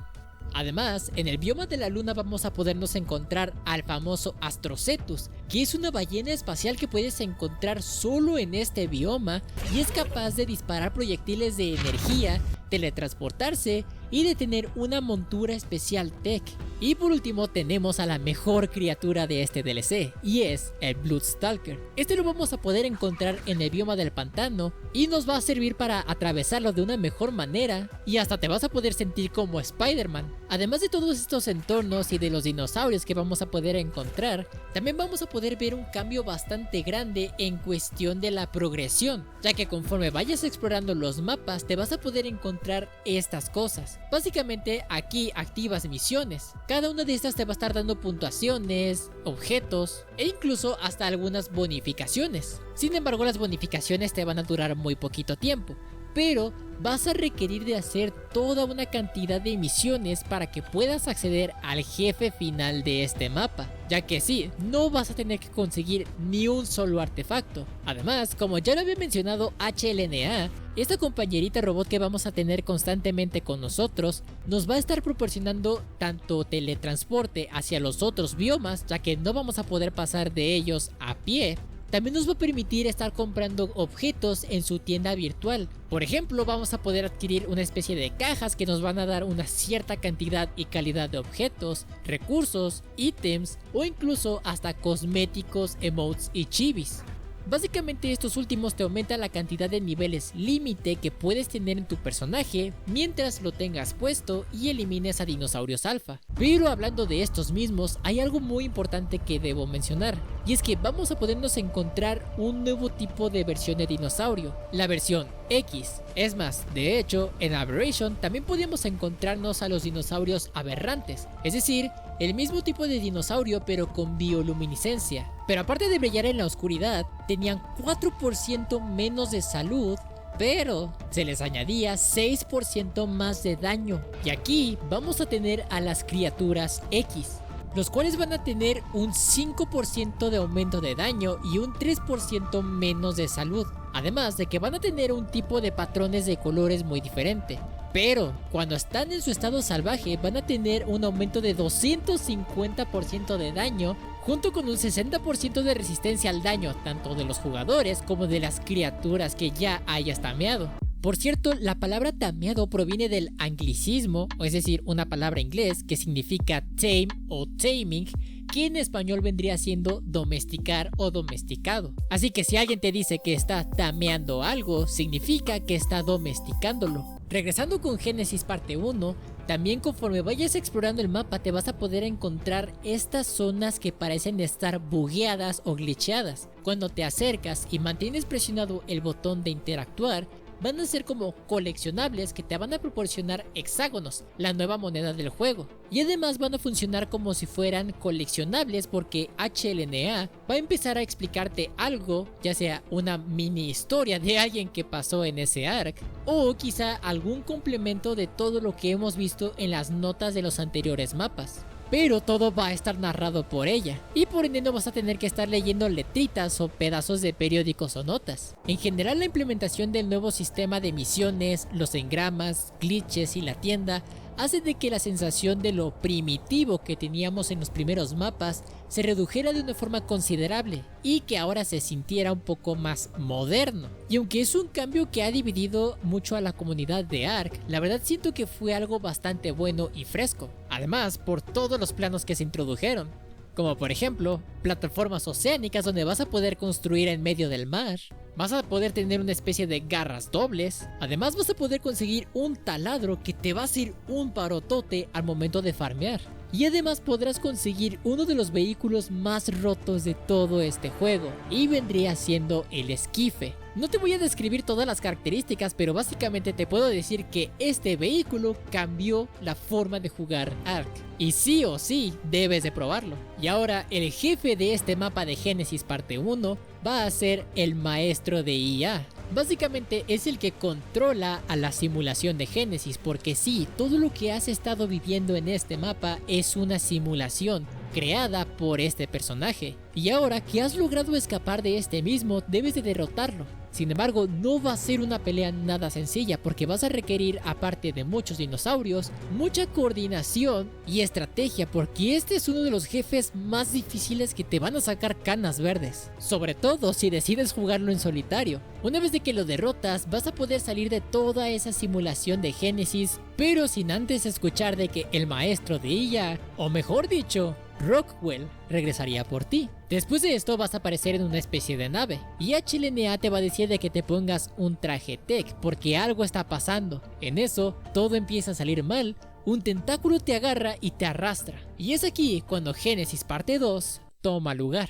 Además, en el bioma de la luna vamos a podernos encontrar al famoso Astrocetus, que es una ballena espacial que puedes encontrar solo en este bioma y es capaz de disparar proyectiles de energía, teletransportarse y de tener una montura especial tech. Y por último tenemos a la mejor criatura de este DLC, y es el Bloodstalker. Este lo vamos a poder encontrar en el bioma del pantano y nos va a servir para atravesarlo de una mejor manera y hasta te vas a poder sentir como Spider-Man. Además de todos estos entornos y de los dinosaurios que vamos a poder encontrar, también vamos a poder ver un cambio bastante grande en cuestión de la progresión, ya que conforme vayas explorando los mapas te vas a poder encontrar estas cosas. Básicamente aquí activas misiones. Cada una de estas te va a estar dando puntuaciones, objetos e incluso hasta algunas bonificaciones. Sin embargo, las bonificaciones te van a durar muy poquito tiempo, pero vas a requerir de hacer toda una cantidad de misiones para que puedas acceder al jefe final de este mapa, ya que sí, no vas a tener que conseguir ni un solo artefacto. Además, como ya lo había mencionado HLNA, esta compañerita robot que vamos a tener constantemente con nosotros nos va a estar proporcionando tanto teletransporte hacia los otros biomas, ya que no vamos a poder pasar de ellos a pie. También nos va a permitir estar comprando objetos en su tienda virtual. Por ejemplo, vamos a poder adquirir una especie de cajas que nos van a dar una cierta cantidad y calidad de objetos, recursos, ítems o incluso hasta cosméticos, emotes y chibis. Básicamente estos últimos te aumentan la cantidad de niveles límite que puedes tener en tu personaje mientras lo tengas puesto y elimines a dinosaurios alfa. Pero hablando de estos mismos, hay algo muy importante que debo mencionar, y es que vamos a podernos encontrar un nuevo tipo de versión de dinosaurio, la versión X. Es más, de hecho, en Aberration también podíamos encontrarnos a los dinosaurios aberrantes, es decir, el mismo tipo de dinosaurio pero con bioluminiscencia. Pero aparte de brillar en la oscuridad, tenían 4% menos de salud, pero se les añadía 6% más de daño. Y aquí vamos a tener a las criaturas X, los cuales van a tener un 5% de aumento de daño y un 3% menos de salud. Además de que van a tener un tipo de patrones de colores muy diferente. Pero cuando están en su estado salvaje van a tener un aumento de 250% de daño, junto con un 60% de resistencia al daño tanto de los jugadores como de las criaturas que ya hayas tameado. Por cierto, la palabra tameado proviene del anglicismo, es decir, una palabra inglés que significa tame o taming, que en español vendría siendo domesticar o domesticado. Así que si alguien te dice que está tameando algo, significa que está domesticándolo. Regresando con Génesis parte 1, también conforme vayas explorando el mapa te vas a poder encontrar estas zonas que parecen estar bugueadas o glitcheadas. Cuando te acercas y mantienes presionado el botón de interactuar, van a ser como coleccionables que te van a proporcionar hexágonos, la nueva moneda del juego. Y además van a funcionar como si fueran coleccionables porque HLNA va a empezar a explicarte algo, ya sea una mini historia de alguien que pasó en ese arc, o quizá algún complemento de todo lo que hemos visto en las notas de los anteriores mapas. pero todo va a estar narrado por ella, y por ende no vas a tener que estar leyendo letritas o pedazos de periódicos o notas. En general, la implementación del nuevo sistema de misiones, los engramas, glitches y la tienda hace de que la sensación de lo primitivo que teníamos en los primeros mapas se redujera de una forma considerable y que ahora se sintiera un poco más moderno. Y aunque es un cambio que ha dividido mucho a la comunidad de Ark, la verdad siento que fue algo bastante bueno y fresco. Además, por todos los planos que se introdujeron, como por ejemplo, plataformas oceánicas donde vas a poder construir en medio del mar. Vas a poder tener una especie de garras dobles. Además vas a poder conseguir un taladro que te va a hacer un parotote al momento de farmear. Y además podrás conseguir uno de los vehículos más rotos de todo este juego, y vendría siendo el esquife. No te voy a describir todas las características, pero básicamente te puedo decir que este vehículo cambió la forma de jugar Ark. Y sí o sí, debes de probarlo. Y ahora el jefe de este mapa de Génesis parte 1 va a ser el maestro de IA. Básicamente es el que controla a la simulación de Génesis, porque sí, todo lo que has estado viviendo en este mapa es una simulación creada por este personaje. Y ahora que has logrado escapar de este mismo, debes de derrotarlo. Sin embargo, no va a ser una pelea nada sencilla, porque vas a requerir, aparte de muchos dinosaurios, mucha coordinación y estrategia, porque este es uno de los jefes más difíciles que te van a sacar canas verdes, sobre todo si decides jugarlo en solitario. Una vez de que lo derrotas, vas a poder salir de toda esa simulación de Génesis, pero sin antes escuchar de que el maestro de ella, o mejor dicho, Rockwell, regresaría por ti. Después de esto vas a aparecer en una especie de nave, y HLNA te va a decir de que te pongas un traje tech porque algo está pasando. En eso, todo empieza a salir mal, un tentáculo te agarra y te arrastra. Y es aquí cuando Génesis parte 2 toma lugar.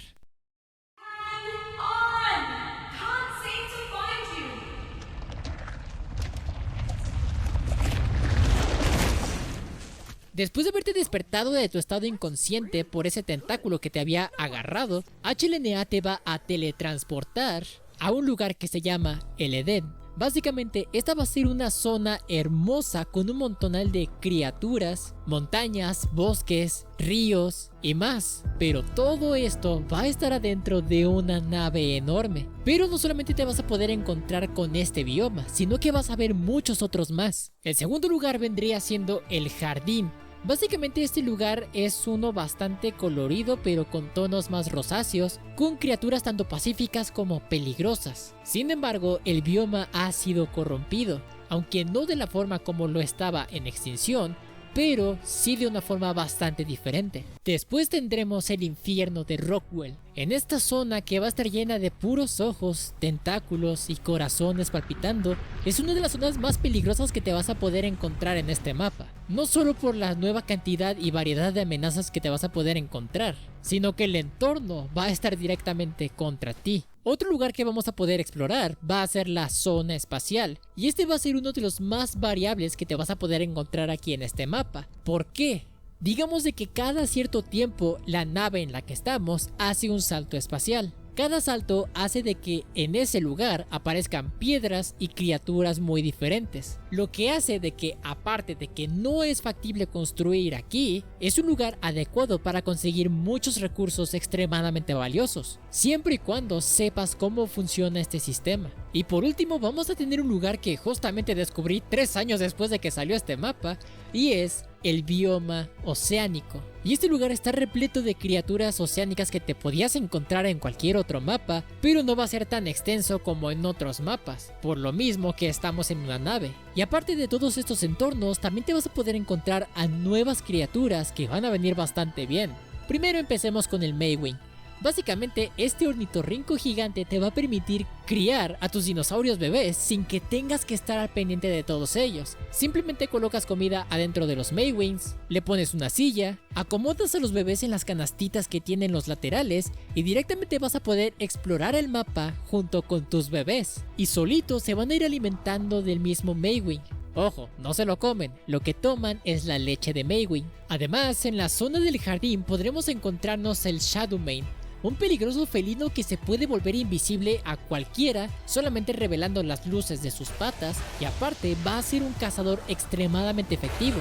Después de haberte despertado de tu estado inconsciente por ese tentáculo que te había agarrado, HLNA te va a teletransportar a un lugar que se llama el Edén. Básicamente esta va a ser una zona hermosa con un montonal de criaturas, montañas, bosques, ríos y más. Pero todo esto va a estar adentro de una nave enorme. Pero no solamente te vas a poder encontrar con este bioma, sino que vas a ver muchos otros más. El segundo lugar vendría siendo el jardín. Básicamente este lugar es uno bastante colorido, pero con tonos más rosáceos, con criaturas tanto pacíficas como peligrosas. Sin embargo, el bioma ha sido corrompido, aunque no de la forma como lo estaba en extinción, pero sí de una forma bastante diferente. Después tendremos el infierno de Rockwell, en esta zona que va a estar llena de puros ojos, tentáculos y corazones palpitando. Es una de las zonas más peligrosas que te vas a poder encontrar en este mapa, no solo por la nueva cantidad y variedad de amenazas que te vas a poder encontrar, sino que el entorno va a estar directamente contra ti. Otro lugar que vamos a poder explorar va a ser la zona espacial, y este va a ser uno de los más variables que te vas a poder encontrar aquí en este mapa. ¿Por qué? Digamos de que cada cierto tiempo la nave en la que estamos hace un salto espacial. Cada salto hace de que en ese lugar aparezcan piedras y criaturas muy diferentes, lo que hace de que, aparte de que no es factible construir aquí, es un lugar adecuado para conseguir muchos recursos extremadamente valiosos, siempre y cuando sepas cómo funciona este sistema. Y por último vamos a tener un lugar que justamente descubrí 3 años después de que salió este mapa, y es el bioma oceánico. Y este lugar está repleto de criaturas oceánicas que te podías encontrar en cualquier otro mapa, pero no va a ser tan extenso como en otros mapas, por lo mismo que estamos en una nave. Y aparte de todos estos entornos, también te vas a poder encontrar a nuevas criaturas que van a venir bastante bien. Primero empecemos con el Maywing. Básicamente este ornitorrinco gigante te va a permitir criar a tus dinosaurios bebés sin que tengas que estar al pendiente de todos ellos. Simplemente colocas comida adentro de los Maywings, le pones una silla, acomodas a los bebés en las canastitas que tienen los laterales y directamente vas a poder explorar el mapa junto con tus bebés. Y solitos se van a ir alimentando del mismo Maywing. Ojo, no se lo comen, lo que toman es la leche de Maywing. Además, en la zona del jardín podremos encontrarnos el Shadowmane, un peligroso felino que se puede volver invisible a cualquiera solamente revelando las luces de sus patas, y aparte va a ser un cazador extremadamente efectivo.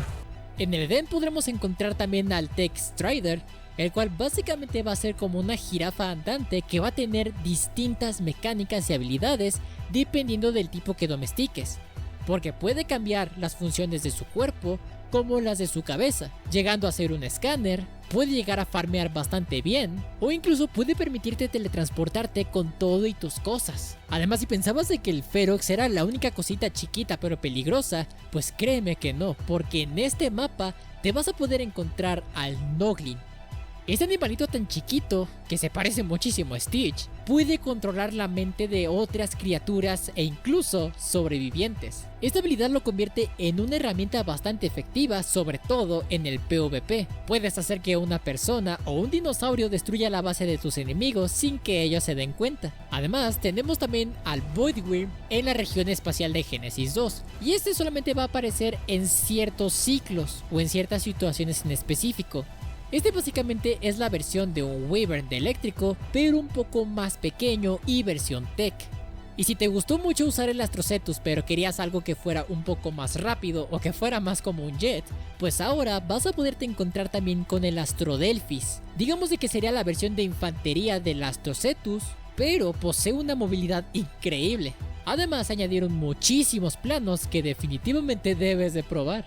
En el den podremos encontrar también al Tech Strider, el cual básicamente va a ser como una jirafa andante que va a tener distintas mecánicas y habilidades dependiendo del tipo que domestiques, porque puede cambiar las funciones de su cuerpo como las de su cabeza, llegando a ser un escáner, puede llegar a farmear bastante bien, o incluso puede permitirte teletransportarte con todo y tus cosas. Además, si pensabas de que el Ferox era la única cosita chiquita pero peligrosa, pues créeme que no, porque en este mapa te vas a poder encontrar al Noglin. Este animalito tan chiquito, que se parece muchísimo a Stitch, puede controlar la mente de otras criaturas e incluso sobrevivientes. Esta habilidad lo convierte en una herramienta bastante efectiva, sobre todo en el PvP. Puedes hacer que una persona o un dinosaurio destruya la base de tus enemigos sin que ellos se den cuenta. Además, tenemos también al Voidwyrm en la región espacial de Genesis 2, y este solamente va a aparecer en ciertos ciclos o en ciertas situaciones en específico. Este básicamente es la versión de un Wyvern de eléctrico, pero un poco más pequeño y versión tech. Y si te gustó mucho usar el Astrocetus pero querías algo que fuera un poco más rápido o que fuera más como un jet, pues ahora vas a poderte encontrar también con el Astrodelphis. Digamos de que sería la versión de infantería del Astrocetus, pero posee una movilidad increíble. Además añadieron muchísimos planos que definitivamente debes de probar.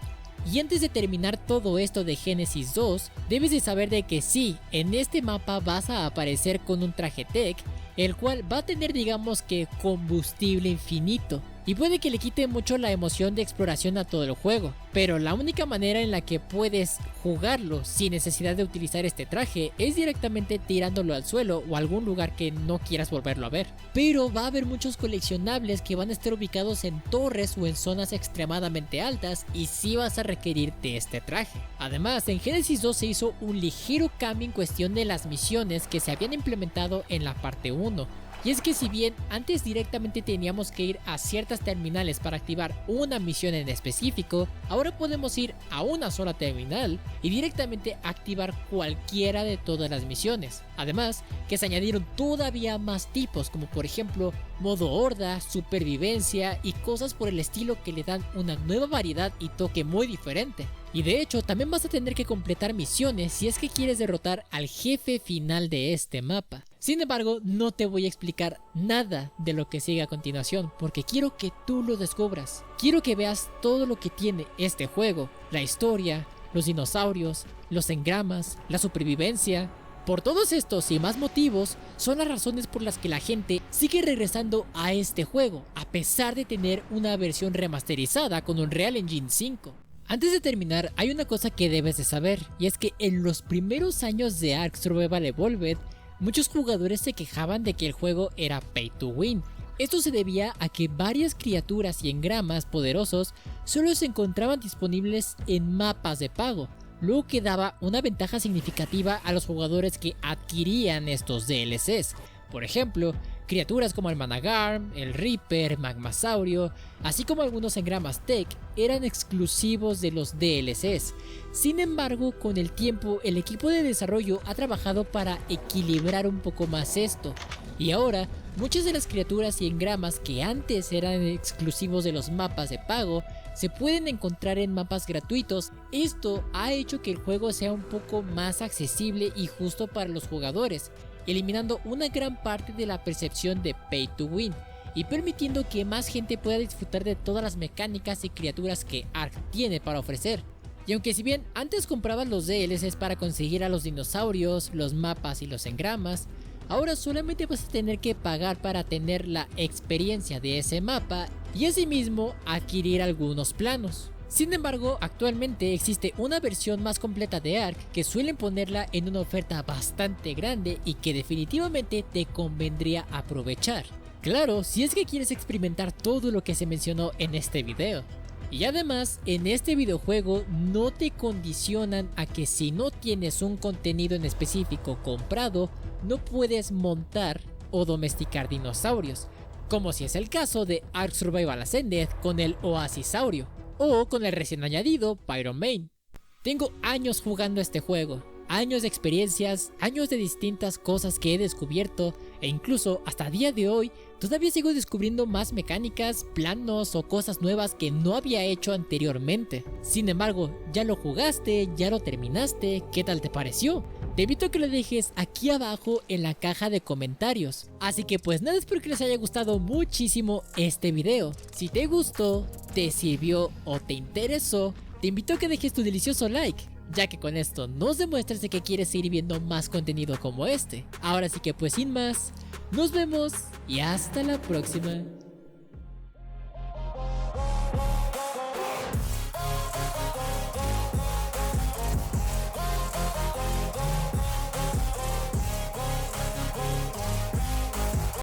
Y antes de terminar todo esto de Genesis 2, debes de saber de que sí, en este mapa vas a aparecer con un traje tech, el cual va a tener digamos que combustible infinito. Y puede que le quite mucho la emoción de exploración a todo el juego, pero la única manera en la que puedes jugarlo sin necesidad de utilizar este traje es directamente tirándolo al suelo o a algún lugar que no quieras volverlo a ver. Pero va a haber muchos coleccionables que van a estar ubicados en torres o en zonas extremadamente altas y sí vas a requerir de este traje. Además, en Genesis 2 se hizo un ligero cambio en cuestión de las misiones que se habían implementado en la parte 1. Y es que si bien antes directamente teníamos que ir a ciertas terminales para activar una misión en específico, ahora podemos ir a una sola terminal y directamente activar cualquiera de todas las misiones. Además, que se añadieron todavía más tipos, como por ejemplo modo horda, supervivencia y cosas por el estilo que le dan una nueva variedad y toque muy diferente. Y de hecho también vas a tener que completar misiones si es que quieres derrotar al jefe final de este mapa. Sin embargo, no te voy a explicar nada de lo que sigue a continuación porque quiero que tú lo descubras. Quiero que veas todo lo que tiene este juego, la historia, los dinosaurios, los engramas, la supervivencia. Por todos estos y más motivos son las razones por las que la gente sigue regresando a este juego a pesar de tener una versión remasterizada con Unreal Engine 5. Antes de terminar, hay una cosa que debes de saber, y es que en los primeros años de Ark Survival Evolved, muchos jugadores se quejaban de que el juego era pay to win. Esto se debía a que varias criaturas y engramas poderosos solo se encontraban disponibles en mapas de pago, lo que daba una ventaja significativa a los jugadores que adquirían estos DLCs. Por ejemplo, criaturas como el Managarm, el Reaper, Magmasaurio, así como algunos engramas Tech eran exclusivos de los DLCs. Sin embargo, con el tiempo el equipo de desarrollo ha trabajado para equilibrar un poco más esto. Y ahora, muchas de las criaturas y engramas que antes eran exclusivos de los mapas de pago, se pueden encontrar en mapas gratuitos. Esto ha hecho que el juego sea un poco más accesible y justo para los jugadores, eliminando una gran parte de la percepción de pay to win y permitiendo que más gente pueda disfrutar de todas las mecánicas y criaturas que Ark tiene para ofrecer. Y aunque si bien antes comprabas los DLCs para conseguir a los dinosaurios, los mapas y los engramas, ahora solamente vas a tener que pagar para tener la experiencia de ese mapa y asimismo adquirir algunos planos. Sin embargo, actualmente existe una versión más completa de Ark que suelen ponerla en una oferta bastante grande y que definitivamente te convendría aprovechar. Claro, si es que quieres experimentar todo lo que se mencionó en este video. Y además, en este videojuego no te condicionan a que si no tienes un contenido en específico comprado, no puedes montar o domesticar dinosaurios, como si es el caso de Ark Survival Ascended con el Oasisaurio, o con el recién añadido Pyromane. Tengo años jugando este juego, años de experiencias, años de distintas cosas que he descubierto e incluso hasta día de hoy todavía sigo descubriendo más mecánicas, planos o cosas nuevas que no había hecho anteriormente. Sin embargo, ya lo jugaste, ya lo terminaste, ¿qué tal te pareció? Te invito a que lo dejes aquí abajo en la caja de comentarios. Así que pues nada, espero que les haya gustado muchísimo este video. Si te gustó, te sirvió o te interesó, te invito a que dejes tu delicioso like, ya que con esto nos demuestras de que quieres seguir viendo más contenido como este. Ahora sí que pues sin más, nos vemos y hasta la próxima.